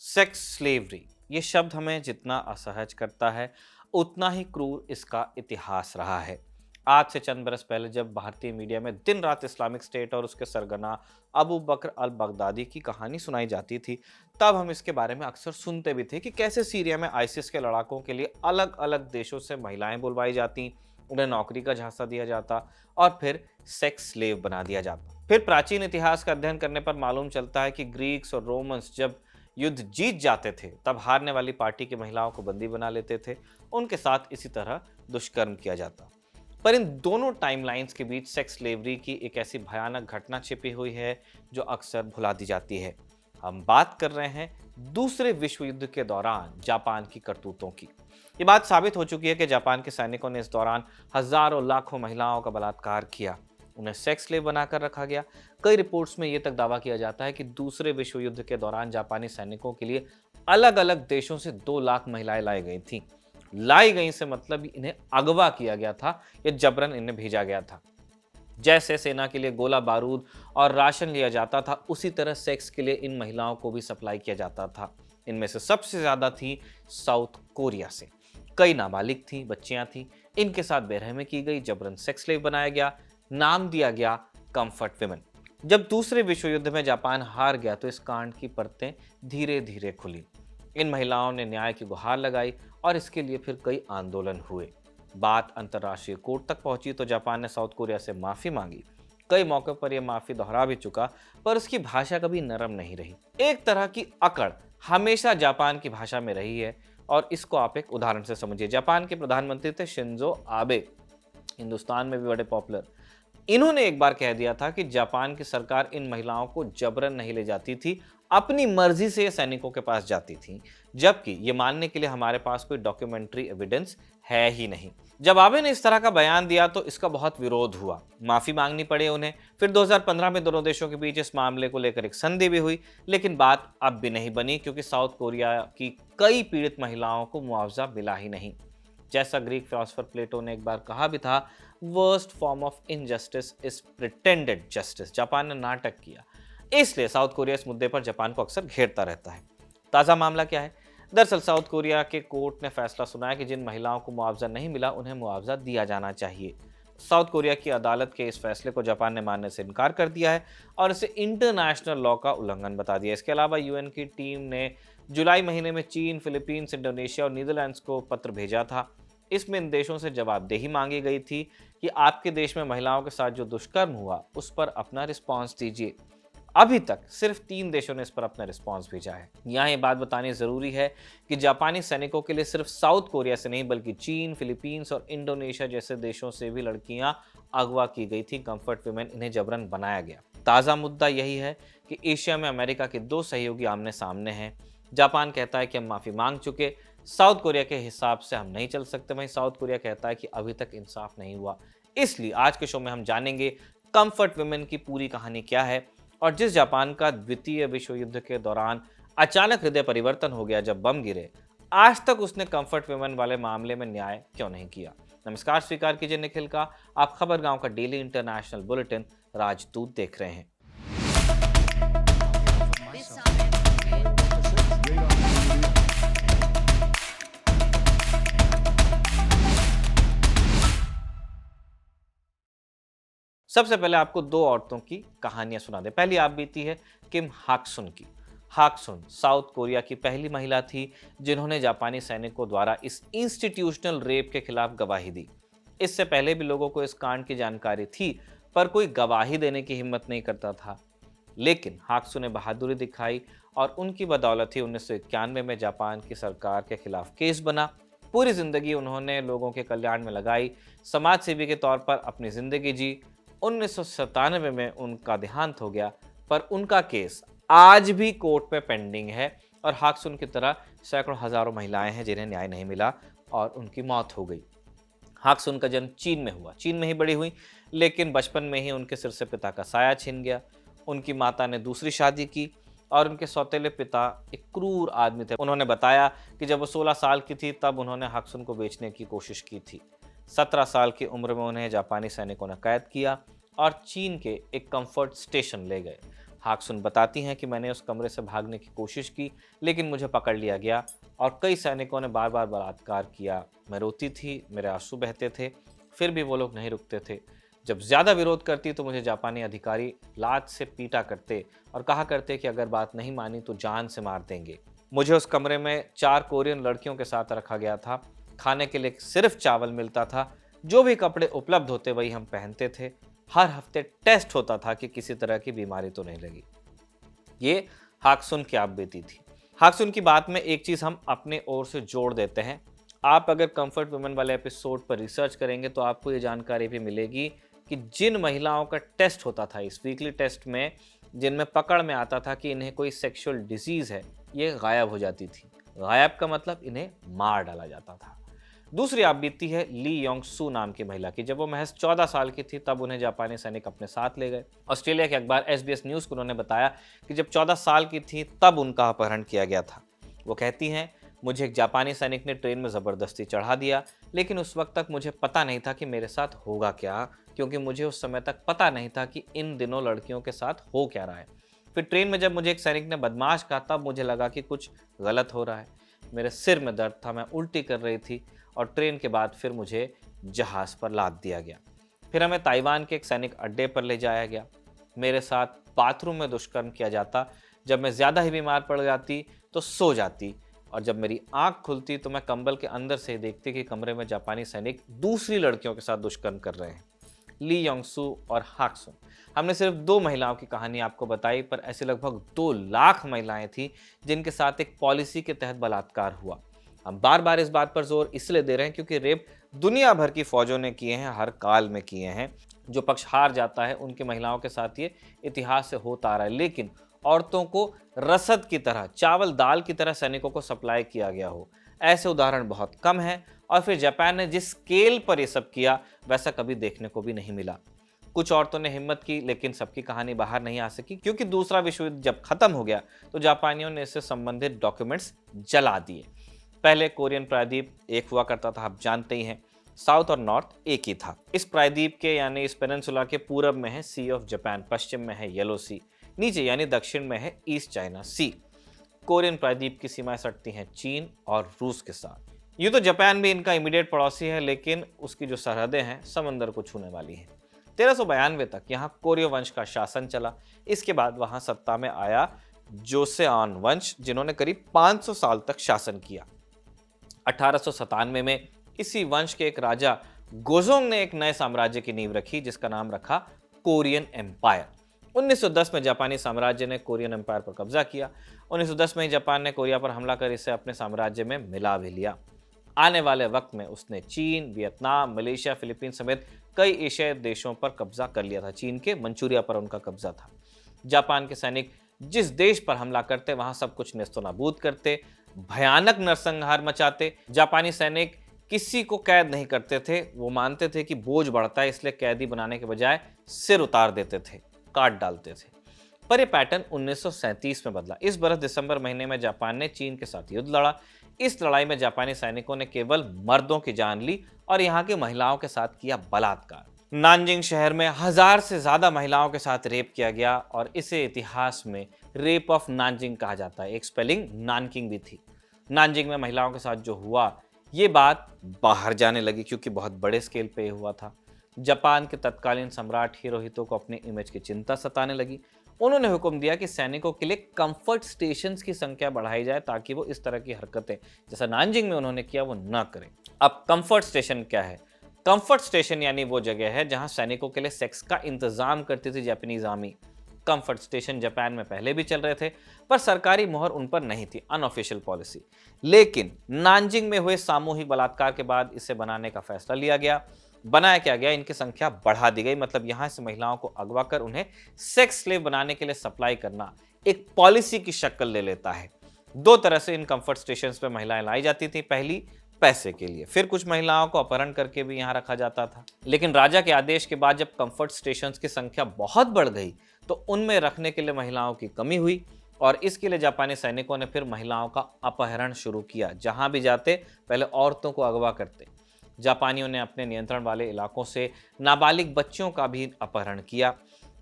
Sex slavery ये शब्द हमें जितना असहज करता है उतना ही क्रूर इसका इतिहास रहा है। आज से चंद बरस पहले जब भारतीय मीडिया में दिन रात इस्लामिक स्टेट और उसके सरगना अबू बकर अल बगदादी की कहानी सुनाई जाती थी, तब हम इसके बारे में अक्सर सुनते भी थे कि कैसे सीरिया में आईसिस के लड़ाकों के लिए अलग अलग देशों से महिलाएं बुलवाई जाती, उन्हें नौकरी का झांसा दिया जाता और फिर सेक्स स्लेव बना दिया जाता। फिर प्राचीन इतिहास का अध्ययन करने पर मालूम चलता है कि ग्रीक्स और रोमन्स जब युद्ध जीत जाते थे तब हारने वाली पार्टी की महिलाओं को बंदी बना लेते थे, उनके साथ इसी तरह दुष्कर्म किया जाता। पर इन दोनों टाइमलाइंस के बीच सेक्स स्लेवरी की एक ऐसी भयानक घटना छिपी हुई है जो अक्सर भुला दी जाती है। हम बात कर रहे हैं दूसरे विश्व युद्ध के दौरान जापान की करतूतों की। ये बात साबित हो चुकी है कि जापान के सैनिकों ने इस दौरान हजारों लाखों महिलाओं का बलात्कार किया, उन्हें सेक्स स्लेव बनाकर रखा गया। कई रिपोर्ट्स में यह तक दावा किया जाता है कि दूसरे विश्व युद्ध के दौरान जापानी सैनिकों के लिए अलग अलग देशों से 2 लाख महिलाएं लाई गई थीं। लाई गई से मतलब इन्हें अगवा किया गया था या जबरन इन्हें भेजा गया था। जैसे सेना के लिए गोला बारूद और राशन लिया जाता था, उसी तरह सेक्स के लिए इन महिलाओं को भी सप्लाई किया जाता था। इनमें से सबसे ज्यादा थी साउथ कोरिया से। कई नाबालिग थी, बच्चियां थी, इनके साथ बेरहमी की गई, जबरन सेक्स स्लेव बनाया गया, नाम दिया गया कंफर्ट विमेन। जब दूसरे विश्व युद्ध में जापान हार गया तो इस कांड की परतें धीरे धीरे खुली। इन महिलाओं ने न्याय की गुहार लगाई और इसके लिए फिर कई आंदोलन हुए। बात अंतर्राष्ट्रीय कोर्ट तक पहुंची तो जापान ने साउथ कोरिया से माफी मांगी। कई मौकों पर यह माफी दोहरा भी चुका, पर उसकी भाषा कभी नरम नहीं रही। एक तरह की अकड़ हमेशा जापान की भाषा में रही है और इसको आप एक उदाहरण से समझिए। जापान के प्रधानमंत्री थे शिंजो आबे, हिंदुस्तान में भी बड़े पॉपुलर। इन्होंने एक बार कह दिया था कि जापान की सरकार इन महिलाओं को जबरन नहीं ले जाती थी, अपनी मर्जी से ये सैनिकों के पास जाती थी, जबकि ये मानने के लिए हमारे पास कोई डॉक्यूमेंट्री एविडेंस है ही नहीं। जब आबे ने इस तरह का बयान दिया तो इसका बहुत विरोध हुआ, माफी मांगनी पड़ी उन्हें। फिर 2015 में दोनों देशों के बीच इस मामले को लेकर एक संधि भी हुई, लेकिन बात अब भी नहीं बनी क्योंकि साउथ कोरिया की कई पीड़ित महिलाओं को मुआवजा मिला ही नहीं। जैसा ग्रीक फिलोसोफर प्लेटो ने एक बार कहा भी था, worst form of injustice is pretended justice. Japan ने नाटक किया, इसलिए साउथ कोरिया इस मुद्दे पर जापान को अक्सर घेरता रहता है। ताजा मामला क्या है? दरअसल साउथ कोरिया के कोर्ट ने फैसला सुनाया कि जिन महिलाओं को मुआवजा नहीं मिला उन्हें मुआवजा दिया जाना चाहिए। साउथ कोरिया की अदालत के इस फैसले को जापान ने मानने से इनकार कर दिया है और इसे इंटरनेशनल लॉ का उल्लंघन बता दिया। इसके अलावा यूएन की टीम ने जुलाई महीने में चीन, फिलीपींस, इंडोनेशिया और नीदरलैंड्स को पत्र भेजा था। इसमें इन देशों से जवाबदेही मांगी गई थी कि आपके देश में महिलाओं के साथ जो दुष्कर्म हुआ उस पर अपना रिस्पॉन्स दीजिए। अभी तक सिर्फ 3 देशों ने इस पर अपना रिस्पॉन्स भेजा है। यहाँ ये बात बतानी जरूरी है कि जापानी सैनिकों के लिए सिर्फ साउथ कोरिया से नहीं बल्कि चीन, फिलीपींस और इंडोनेशिया जैसे देशों से भी लड़कियां अगवा की गई थी। कंफर्ट विमेन, इन्हें जबरन बनाया गया। ताज़ा मुद्दा यही है कि एशिया में अमेरिका के 2 सहयोगी आमने सामने हैं। जापान कहता है कि हम माफ़ी मांग चुके, साउथ कोरिया के हिसाब से हम नहीं चल सकते। वहीं साउथ कोरिया कहता है कि अभी तक इंसाफ नहीं हुआ। इसलिए आज के शो में हम जानेंगे कंफर्ट विमेन की पूरी कहानी क्या है और जिस जापान का द्वितीय विश्व युद्ध के दौरान अचानक हृदय परिवर्तन हो गया जब बम गिरे, आज तक उसने कंफर्ट विमेन वाले मामले में न्याय क्यों नहीं किया। नमस्कार, स्वीकार कीजिए निखिल का। आप खबर गांव का डेली इंटरनेशनल बुलेटिन राजदूत देख रहे हैं। सबसे पहले आपको 2 औरतों की कहानियां सुना दें। पहली आप बीती है किम हाक्सुन की। हाक्सुन साउथ कोरिया की पहली महिला थी जिन्होंने जापानी सैनिकों द्वारा इस इंस्टीट्यूशनल रेप के खिलाफ गवाही दी। इससे पहले भी लोगों को इस कांड की जानकारी थी, पर कोई गवाही देने की हिम्मत नहीं करता था। लेकिन हाक्सुन ने बहादुरी दिखाई और उनकी बदौलत ही 1991 में जापान की सरकार के खिलाफ केस बना। पूरी जिंदगी उन्होंने लोगों के कल्याण में लगाई, समाज सेवी के तौर पर अपनी जिंदगी जी। 1997 में उनका देहांत हो गया, पर उनका केस आज भी कोर्ट में पेंडिंग है और हाक्सुन की तरह सैकड़ों हजारों महिलाएं हैं जिन्हें न्याय नहीं मिला और उनकी मौत हो गई। हाक्सुन का जन्म चीन में हुआ, चीन में ही बड़ी हुई, लेकिन बचपन में ही उनके सिर से पिता का साया छिन गया। उनकी माता ने दूसरी शादी की और उनके सौतेले पिता एक क्रूर आदमी थे। उन्होंने बताया कि जब वो 16 साल की थी तब उन्होंने हाक्सुन को बेचने की कोशिश की थी। 17 साल की उम्र में उन्हें जापानी सैनिकों ने कैद किया और चीन के एक कंफर्ट स्टेशन ले गए। हाक्सुन बताती हैं कि मैंने उस कमरे से भागने की कोशिश की, लेकिन मुझे पकड़ लिया गया और कई सैनिकों ने बार बार बलात्कार किया। मैं रोती थी, मेरे आंसू बहते थे, फिर भी वो लोग नहीं रुकते थे। जब ज़्यादा विरोध करती तो मुझे जापानी अधिकारी लात से पीटा करते और कहा करते कि अगर बात नहीं मानी तो जान से मार देंगे। मुझे उस कमरे में 4 कोरियन लड़कियों के साथ रखा गया था। खाने के लिए सिर्फ चावल मिलता था। जो भी कपड़े उपलब्ध होते वही हम पहनते थे। हर हफ्ते टेस्ट होता था कि किसी तरह की बीमारी तो नहीं लगी। ये हाक्सुन की आप बीती थी। हाक्सुन की बात में एक चीज़ हम अपने ओर से जोड़ देते हैं। आप अगर कंफर्ट वुमेन वाले एपिसोड पर रिसर्च करेंगे तो आपको ये जानकारी भी मिलेगी कि जिन महिलाओं का टेस्ट होता था इस वीकली टेस्ट में, जिनमें पकड़ में आता था कि इन्हें कोई सेक्सुअल डिजीज़ है, ये गायब हो जाती थी। गायब का मतलब इन्हें मार डाला जाता था। दूसरी आप बीती है ली योंग सू नाम की महिला की। जब वो महज 14 साल की थी तब उन्हें जापानी सैनिक अपने साथ ले गए। ऑस्ट्रेलिया के अखबार SBS न्यूज़ को उन्होंने बताया कि जब 14 साल की थी तब उनका अपहरण किया गया था। वो कहती हैं, मुझे एक जापानी सैनिक ने ट्रेन में ज़बरदस्ती चढ़ा दिया, लेकिन उस वक्त तक मुझे पता नहीं था कि मेरे साथ होगा क्या, क्योंकि मुझे उस समय तक पता नहीं था कि इन दिनों लड़कियों के साथ हो क्या रहा है। फिर ट्रेन में जब मुझे एक सैनिक ने बदमाश कहा तब मुझे लगा कि कुछ गलत हो रहा है। मेरे सिर में दर्द था, मैं उल्टी कर रही थी और ट्रेन के बाद फिर मुझे जहाज़ पर लाद दिया गया। फिर हमें ताइवान के एक सैनिक अड्डे पर ले जाया गया। मेरे साथ बाथरूम में दुष्कर्म किया जाता। जब मैं ज़्यादा ही बीमार पड़ जाती तो सो जाती और जब मेरी आंख खुलती तो मैं कंबल के अंदर से ही देखती कि कमरे में जापानी सैनिक दूसरी लड़कियों के साथ दुष्कर्म कर रहे हैं। ली योंगसू और हाक्सुन, हमने सिर्फ 2 महिलाओं की कहानी आपको बताई, पर ऐसी लगभग 2 लाख महिलाएं थीं जिनके साथ एक पॉलिसी के तहत बलात्कार हुआ। हम बार बार इस बात पर जोर इसलिए दे रहे हैं क्योंकि रेप दुनिया भर की फौजों ने किए हैं, हर काल में किए हैं। जो पक्ष हार जाता है उनकी महिलाओं के साथ ये इतिहास से होता आ रहा है, लेकिन औरतों को रसद की तरह, चावल दाल की तरह सैनिकों को सप्लाई किया गया हो, ऐसे उदाहरण बहुत कम हैं। और फिर जापान ने जिस स्केल पर ये सब किया वैसा कभी देखने को भी नहीं मिला। कुछ औरतों ने हिम्मत की, लेकिन सबकी कहानी बाहर नहीं आ सकी क्योंकि दूसरा विश्व युद्ध जब खत्म हो गया तो जापानियों ने इससे संबंधित डॉक्यूमेंट्स जला दिए। पहले कोरियन प्रायद्वीप एक हुआ करता था, आप जानते ही हैं। साउथ और नॉर्थ एक ही था। इस प्रायद्वीप के यानी इस पेनिनसुला के पूरब में है सी ऑफ जापान, पश्चिम में है येलो सी, नीचे यानी दक्षिण में है ईस्ट चाइना सी। कोरियन प्रायद्वीप की सीमाएं सटती हैं चीन और रूस के साथ। यूँ तो जापान भी इनका इमीडिएट पड़ोसी है, लेकिन उसकी जो सरहदें हैं समंदर को छूने वाली हैं। 1392 तक यहाँ कोरियो वंश का शासन चला। इसके बाद वहाँ सत्ता में आया जोसेऑन वंश, जिन्होंने करीब 500 साल तक शासन किया। 1897 में इसी वंश के एक राजा गोजोंग ने एक नए साम्राज्य की नींव रखी जिसका नाम रखा कोरियन एम्पायर। 1910 में जापानी साम्राज्य ने कोरियन एम्पायर पर कब्जा किया। 1910 में ही जापान ने कोरिया पर हमला कर इसे अपने साम्राज्य में मिला भी लिया। आने वाले वक्त में उसने चीन, वियतनाम, मलेशिया, फिलीपीन समेत कई एशियाई देशों पर कब्जा कर लिया था। चीन के मंचूरिया पर उनका कब्जा था। जापान के सैनिक जिस देश पर हमला करते वहां सब कुछ नेस्तनाबूद करते, भयानक नरसंहार मचाते। जापानी सैनिक किसी को कैद नहीं करते थे। वो मानते थे कि बोझ बढ़ता है, इसलिए कैदी बनाने के बजाय सिर उतार देते थे, काट डालते थे। पर यह पैटर्न 1937 में बदला। इस बरस दिसंबर महीने में जापान ने चीन के साथ युद्ध लड़ा। इस लड़ाई में जापानी सैनिकों ने केवल मर्दों की जान ली और यहाँ की महिलाओं के साथ किया बलात्कार। नानजिंग शहर में 1000 से ज्यादा महिलाओं के साथ रेप किया गया और इसे इतिहास में रेप ऑफ नानजिंग कहा जाता है। एक स्पेलिंग नानकिंग भी थी। नानजिंग में महिलाओं के साथ जो हुआ, ये बात बाहर जाने लगी क्योंकि बहुत बड़े स्केल पे हुआ था। जापान के तत्कालीन सम्राट हिरोहितो को अपनी इमेज की चिंता सताने लगी। उन्होंने हुक्म दिया कि सैनिकों के लिए कंफर्ट स्टेशंस की संख्या बढ़ाई जाए ताकि वो इस तरह की हरकतें जैसा नानजिंग में उन्होंने किया वो न करें। अब कंफर्ट स्टेशन क्या है? कंफर्ट स्टेशन यानी वो जगह है जहां सैनिकों के लिए सेक्स का इंतजाम करती थी Japanese army. Comfort station Japan में पहले भी चल रहे थे, पर सरकारी मोहर उन पर नहीं थी, अनऑफिशियल पॉलिसी। लेकिन नानजिंग में हुए सामूहिक बलात्कार के बाद इसे बनाने का फैसला लिया गया। बनाया क्या गया, इनकी संख्या बढ़ा दी गई। मतलब यहां से महिलाओं को अगवा कर उन्हें सेक्स स्लेव बनाने के लिए सप्लाई करना एक पॉलिसी की शक्ल ले लेता है। 2 तरह से इन कंफर्ट स्टेशंस पे महिलाएं लाई जाती थी। पहली, पैसे के लिए, फिर कुछ महिलाओं को अपहरण करके भी यहाँ रखा जाता था। लेकिन राजा के आदेश के बाद जब कंफर्ट स्टेशंस की संख्या बहुत बढ़ गई तो उनमें रखने के लिए महिलाओं की कमी हुई और इसके लिए जापानी सैनिकों ने फिर महिलाओं का अपहरण शुरू किया। जहां भी जाते पहले औरतों को अगवा करते। जापानियों ने अपने नियंत्रण वाले इलाकों से नाबालिग बच्चियों का भी अपहरण किया।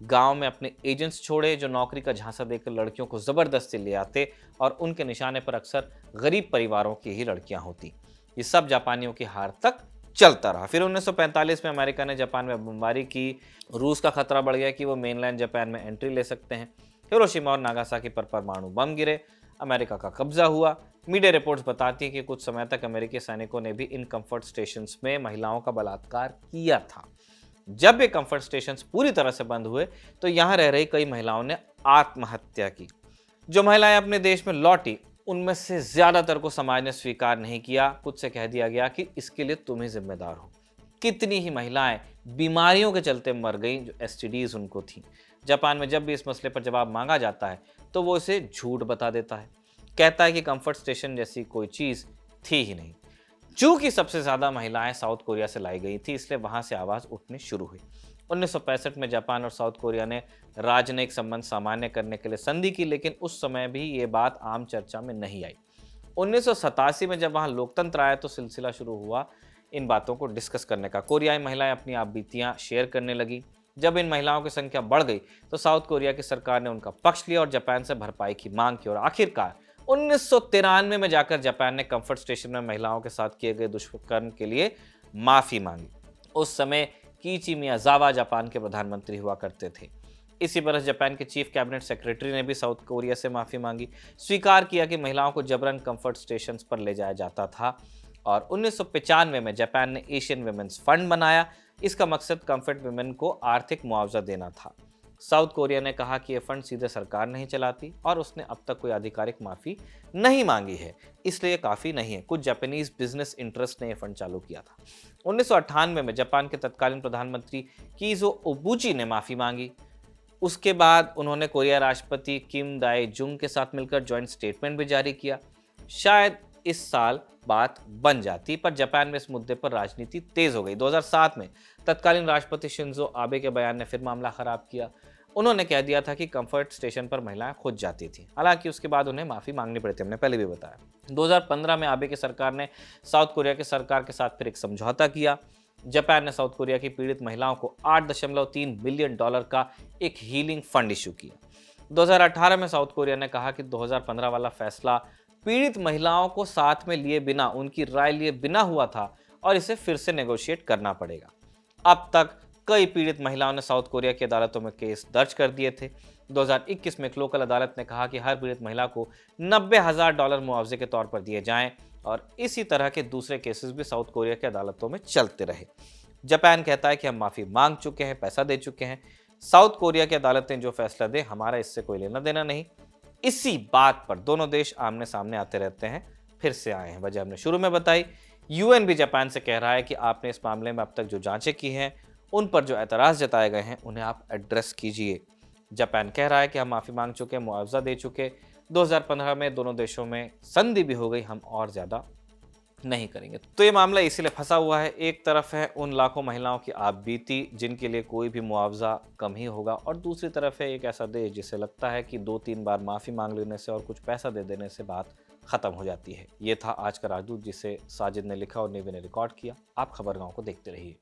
गांव में अपने एजेंट्स छोड़े जो नौकरी का झांसा देकर लड़कियों को जबरदस्ती ले आते और उनके निशाने पर अक्सर गरीब परिवारों की ही लड़कियां होती। ये सब जापानियों की हार तक चलता रहा। फिर 1945 में अमेरिका ने जापान में बमबारी की। रूस का खतरा बढ़ गया कि वो मेनलैंड जापान में एंट्री ले सकते हैं। हिरोशिमा और नागासाकी पर परमाणु बम गिरे। अमेरिका का कब्जा हुआ। मीडिया रिपोर्ट्स बताती हैं कि कुछ समय तक अमेरिकी सैनिकों ने भी इन कंफर्ट स्टेशंस में महिलाओं का बलात्कार किया था। जब ये कंफर्ट स्टेशंस पूरी तरह से बंद हुए तो यहाँ रह रही कई महिलाओं ने आत्महत्या की। जो महिलाएं अपने देश में लौटी उनमें से ज्यादातर को समाज ने स्वीकार नहीं किया। खुद से कह दिया गया कि इसके लिए तुम ही जिम्मेदार हो। कितनी ही महिलाएं बीमारियों के चलते मर गईं जो एसटीडीज उनको थी। जापान में जब भी इस मसले पर जवाब मांगा जाता है तो वो इसे झूठ बता देता है। कहता है कि कंफर्ट स्टेशन जैसी कोई चीज थी ही नहीं। चूंकि सबसे ज्यादा महिलाएं साउथ कोरिया से लाई गई थी इसलिए वहां से आवाज उठनी शुरू हुई। 1965 में जापान और साउथ कोरिया ने राजनयिक संबंध सामान्य करने के लिए संधि की, लेकिन उस समय भी ये बात आम चर्चा में नहीं आई। 1987 में जब वहां लोकतंत्र आया तो सिलसिला शुरू हुआ इन बातों को डिस्कस करने का। कोरियाई महिलाएं अपनी आप बीतियां शेयर करने लगी। जब इन महिलाओं की संख्या बढ़ गई तो साउथ कोरिया की सरकार ने उनका पक्ष लिया और जापान से भरपाई की मांग की और आखिरकार 1993 में जाकर जापान ने कंफर्ट स्टेशन में महिलाओं के साथ किए गए दुष्कर्म के लिए माफी मांगी। उस समय कीची मियाजावा जापान के प्रधानमंत्री हुआ करते थे। इसी बरस जापान के चीफ कैबिनेट सेक्रेटरी ने भी साउथ कोरिया से माफी मांगी, स्वीकार किया कि महिलाओं को जबरन कंफर्ट स्टेशन पर ले जाया जाता था। और 1995 में जापान ने एशियन वुमेन्स फंड बनाया। इसका मकसद कंफर्ट वुमेन को आर्थिक मुआवजा देना था। साउथ कोरिया ने कहा कि यह फंड सीधे सरकार नहीं चलाती और उसने अब तक कोई आधिकारिक माफी नहीं मांगी है, इसलिए काफी नहीं है। कुछ जापानीज बिजनेस इंटरेस्ट ने यह फंड चालू किया था। 1998 में जापान के तत्कालीन प्रधानमंत्री कीजो ओबुची ने माफी मांगी। उसके बाद उन्होंने कोरिया राष्ट्रपति किम दाए जुंग के साथ मिलकर ज्वाइंट स्टेटमेंट भी जारी किया। शायद इस साल बात बन जाती, पर जापान में इस मुद्दे पर राजनीति तेज हो गई। 2007 में तत्कालीन राष्ट्रपति शिंजो आबे के बयान ने फिर मामला खराब किया। उन्होंने कह दिया था कि कंफर्ट स्टेशन पर महिलाएं खुद जाती थी। हालांकि उसके बाद उन्हें माफी मांगनी पड़ी थी, हमने पहले भी बताया। 2015 में आबे की सरकार ने साउथ कोरिया की सरकार के साथ फिर एक समझौता किया। जापान ने साउथ कोरिया की पीड़ित महिलाओं को $8.3 बिलियन का एक हीलिंग फंड इशू किया। 2018 में साउथ कोरिया ने कहा कि 2015 वाला फैसला पीड़ित महिलाओं को साथ में लिए बिना, उनकी राय लिए बिना हुआ था और इसे फिर से नेगोशिएट करना पड़ेगा। अब तक कई पीड़ित महिलाओं ने साउथ कोरिया की अदालतों में केस दर्ज कर दिए थे। 2021 में एक लोकल अदालत ने कहा कि हर पीड़ित महिला को $90,000 मुआवजे के तौर पर दिए जाएं और इसी तरह के दूसरे केसेस भी साउथ कोरिया की अदालतों में चलते रहे। जापान कहता है कि हम माफी मांग चुके हैं, पैसा दे चुके हैं। साउथ कोरिया की अदालतें जो फैसला दे हमारा इससे कोई लेना देना नहीं। इसी बात पर दोनों देश आमने सामने आते रहते हैं, फिर से आए हैं। वजह हमने शुरू में बताई। यूएन भी जापान से कह रहा है कि आपने इस मामले में अब तक जो जांचें की हैं उन पर जो एतराज़ जताए गए हैं उन्हें आप एड्रेस कीजिए। जापान कह रहा है कि हम माफ़ी मांग चुके, मुआवजा दे चुके। 2015 में दोनों देशों में संधि भी हो गई, हम और ज़्यादा नहीं करेंगे। तो ये मामला इसीलिए फंसा हुआ है। एक तरफ है उन लाखों महिलाओं की आप बीती जिनके लिए कोई भी मुआवजा कम ही होगा, और दूसरी तरफ है एक ऐसा देश जिसे लगता है कि 2-3 बार माफ़ी मांग लेने से और कुछ पैसा दे देने से बात ख़त्म हो जाती है। ये था आज का राजदूत जिसे साजिद ने लिखा और नेवी ने रिकॉर्ड किया। आप खबरगांव को देखते रहिए।